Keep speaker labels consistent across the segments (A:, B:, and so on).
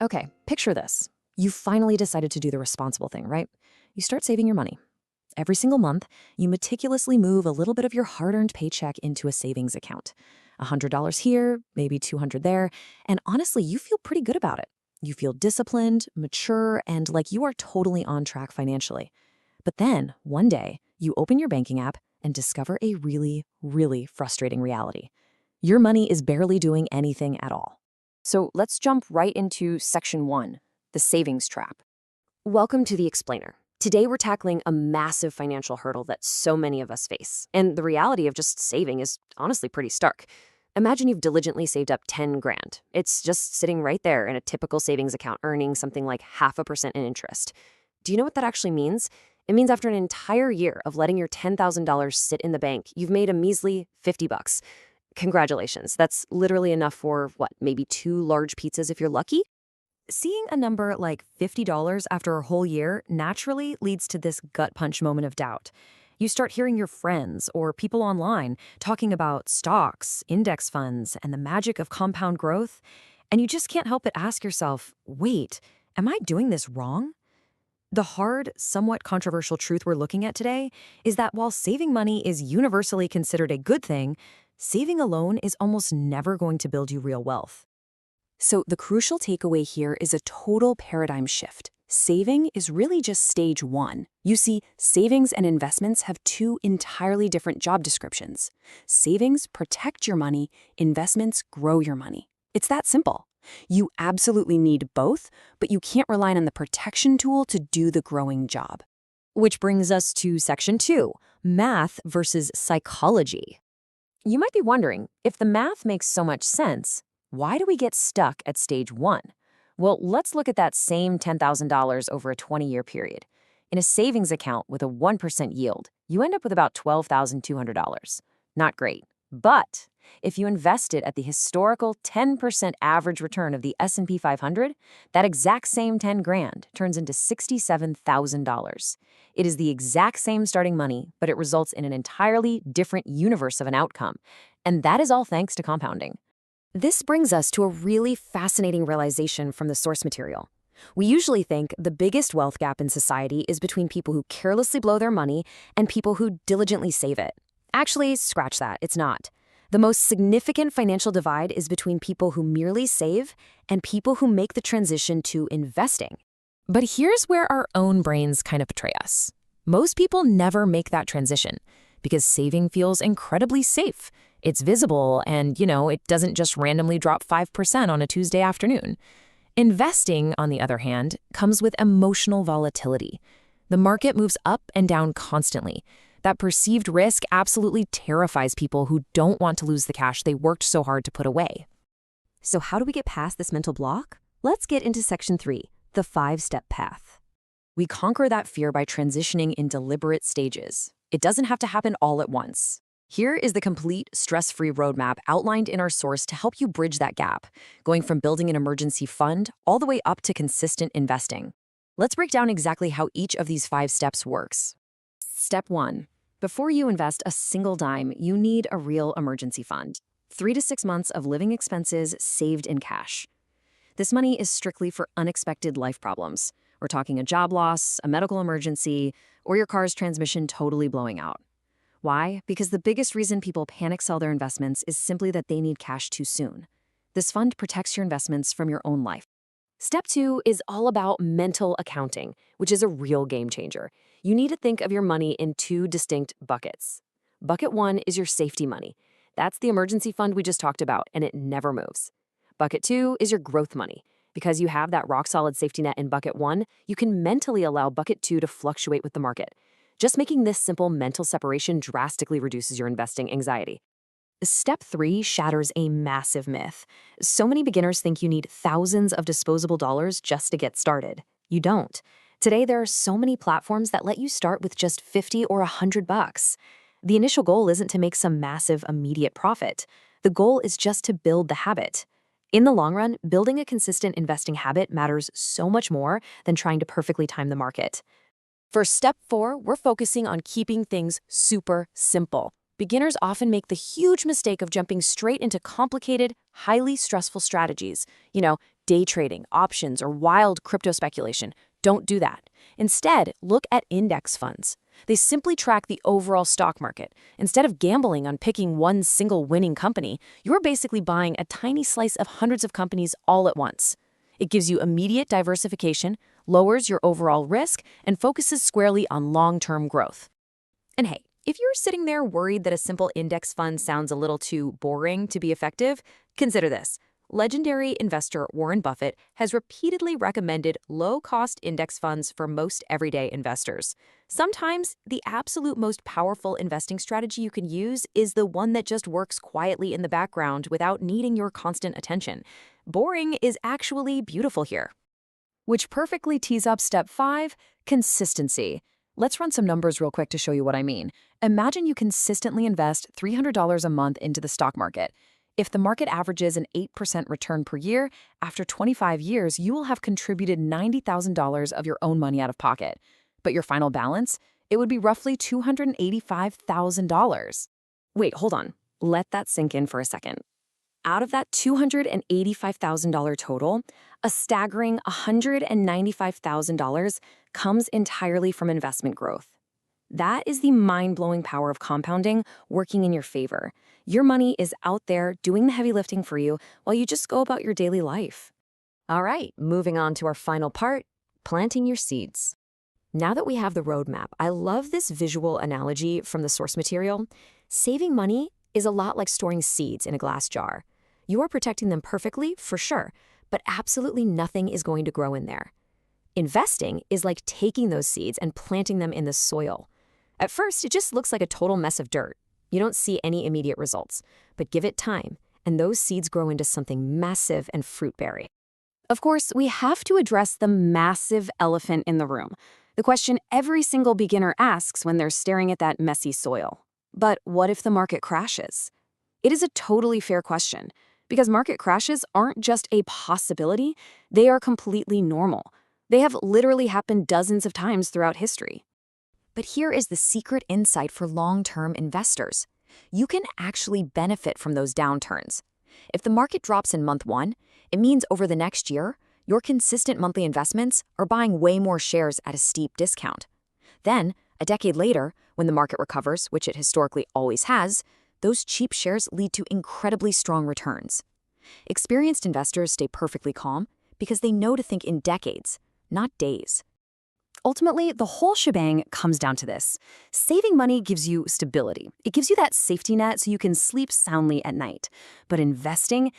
A: Okay, picture this. You finally decided to do the responsible thing, right? You start saving your money. Every single month, you meticulously move a little bit of your hard-earned paycheck into a savings account. $100 here, maybe 200 there, and honestly, you feel pretty good about it. You feel disciplined, mature, and like you are totally on track financially. But then, one day, you open your banking app and discover a really, really frustrating reality. Your money is barely doing anything at all. So let's jump right into section 1, the savings trap. Welcome to the Explainer. Today we're tackling a massive financial hurdle that so many of us face. And the reality of just saving is honestly pretty stark. Imagine you've diligently saved up 10 grand. It's just sitting right there in a typical savings account earning something like 0.5% in interest. Do you know what that actually means? It means after an entire year of letting your $10,000 sit in the bank, you've made a measly $50. Congratulations. That's literally enough for, maybe 2 large pizzas if you're lucky? Seeing a number like $50 after a whole year naturally leads to this gut punch moment of doubt. You start hearing your friends or people online talking about stocks, index funds, and the magic of compound growth, and you just can't help but ask yourself, wait, am I doing this wrong? The hard, somewhat controversial truth we're looking at today is that while saving money is universally considered a good thing, saving alone is almost never going to build you real wealth. So the crucial takeaway here is a total paradigm shift. Saving is really just stage 1. You see, savings and investments have 2 entirely different job descriptions. Savings protect your money, investments grow your money. It's that simple. You absolutely need both, but you can't rely on the protection tool to do the growing job. Which brings us to section 2, math versus psychology. You might be wondering, if the math makes so much sense, why do we get stuck at stage 1? Well, let's look at that same $10,000 over a 20-year period. In a savings account with a 1% yield, you end up with about $12,200. Not great. But if you invest it at the historical 10% average return of the S&P 500, that exact same 10 grand turns into $67,000. It is the exact same starting money, but it results in an entirely different universe of an outcome. And that is all thanks to compounding. This brings us to a really fascinating realization from the source material. We usually think the biggest wealth gap in society is between people who carelessly blow their money and people who diligently save it. Actually, scratch that, it's not. The most significant financial divide is between people who merely save and people who make the transition to investing. But here's where our own brains kind of betray us. Most people never make that transition because saving feels incredibly safe. It's visible and, it doesn't just randomly drop 5% on a Tuesday afternoon. Investing, on the other hand, comes with emotional volatility. The market moves up and down constantly. That perceived risk absolutely terrifies people who don't want to lose the cash they worked so hard to put away. So how do we get past this mental block? Let's get into section 3, the 5-step path. We conquer that fear by transitioning in deliberate stages. It doesn't have to happen all at once. Here is the complete stress-free roadmap outlined in our source to help you bridge that gap, going from building an emergency fund all the way up to consistent investing. Let's break down exactly how each of these 5 steps works. Step 1. Before you invest a single dime, you need a real emergency fund. 3 to 6 months of living expenses saved in cash. This money is strictly for unexpected life problems. We're talking a job loss, a medical emergency, or your car's transmission totally blowing out. Why? Because the biggest reason people panic sell their investments is simply that they need cash too soon. This fund protects your investments from your own life. Step 2 is all about mental accounting, which is a real game changer. You need to think of your money in 2 distinct buckets. Bucket 1 is your safety money. That's the emergency fund we just talked about, and it never moves. Bucket 2 is your growth money. Because you have that rock-solid safety net in bucket 1, you can mentally allow bucket 2 to fluctuate with the market. Just making this simple mental separation drastically reduces your investing anxiety. Step 3 shatters a massive myth. So many beginners think you need thousands of disposable dollars just to get started. You don't. Today, there are so many platforms that let you start with just $50 or $100. The initial goal isn't to make some massive immediate profit. The goal is just to build the habit. In the long run, building a consistent investing habit matters so much more than trying to perfectly time the market. For step 4, we're focusing on keeping things super simple. Beginners often make the huge mistake of jumping straight into complicated, highly stressful strategies. day trading, options, or wild crypto speculation. Don't do that. Instead, look at index funds. They simply track the overall stock market. Instead of gambling on picking one single winning company, you're basically buying a tiny slice of hundreds of companies all at once. It gives you immediate diversification, lowers your overall risk, and focuses squarely on long-term growth. And hey, if you're sitting there worried that a simple index fund sounds a little too boring to be effective, consider this. Legendary investor Warren Buffett has repeatedly recommended low-cost index funds for most everyday investors. Sometimes, the absolute most powerful investing strategy you can use is the one that just works quietly in the background without needing your constant attention. Boring is actually beautiful here. Which perfectly tees up step 5, consistency. Let's run some numbers real quick to show you what I mean. Imagine you consistently invest $300 a month into the stock market. If the market averages an 8% return per year, after 25 years, you will have contributed $90,000 of your own money out of pocket. But your final balance? It would be roughly $285,000. Wait, hold on. Let that sink in for a second. Out of that $285,000 total, a staggering $195,000 comes entirely from investment growth. That is the mind-blowing power of compounding working in your favor. Your money is out there doing the heavy lifting for you while you just go about your daily life. All right, moving on to our final part, planting your seeds. Now that we have the roadmap, I love this visual analogy from the source material. Saving money is a lot like storing seeds in a glass jar. You are protecting them perfectly, for sure, but absolutely nothing is going to grow in there. Investing is like taking those seeds and planting them in the soil. At first, it just looks like a total mess of dirt. You don't see any immediate results, but give it time, and those seeds grow into something massive and fruit-bearing. Of course, we have to address the massive elephant in the room, the question every single beginner asks when they're staring at that messy soil. But what if the market crashes? It is a totally fair question, because market crashes aren't just a possibility, they are completely normal. They have literally happened dozens of times throughout history. But here is the secret insight for long-term investors. You can actually benefit from those downturns. If the market drops in month 1, it means over the next year, your consistent monthly investments are buying way more shares at a steep discount. Then, a decade later, when the market recovers, which it historically always has, those cheap shares lead to incredibly strong returns. Experienced investors stay perfectly calm because they know to think in decades, not days. Ultimately, the whole shebang comes down to this. Saving money gives you stability. It gives you that safety net so you can sleep soundly at night. But investing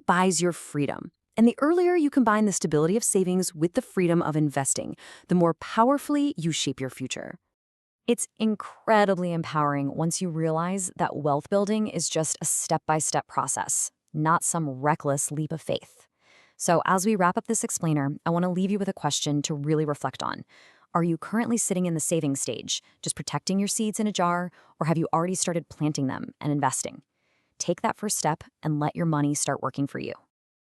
A: buys your freedom. And the earlier you combine the stability of savings with the freedom of investing, the more powerfully you shape your future. It's incredibly empowering once you realize that wealth building is just a step-by-step process, not some reckless leap of faith. So as we wrap up this explainer, I want to leave you with a question to really reflect on. Are you currently sitting in the saving stage, just protecting your seeds in a jar, or have you already started planting them and investing? Take that first step and let your money start working for you.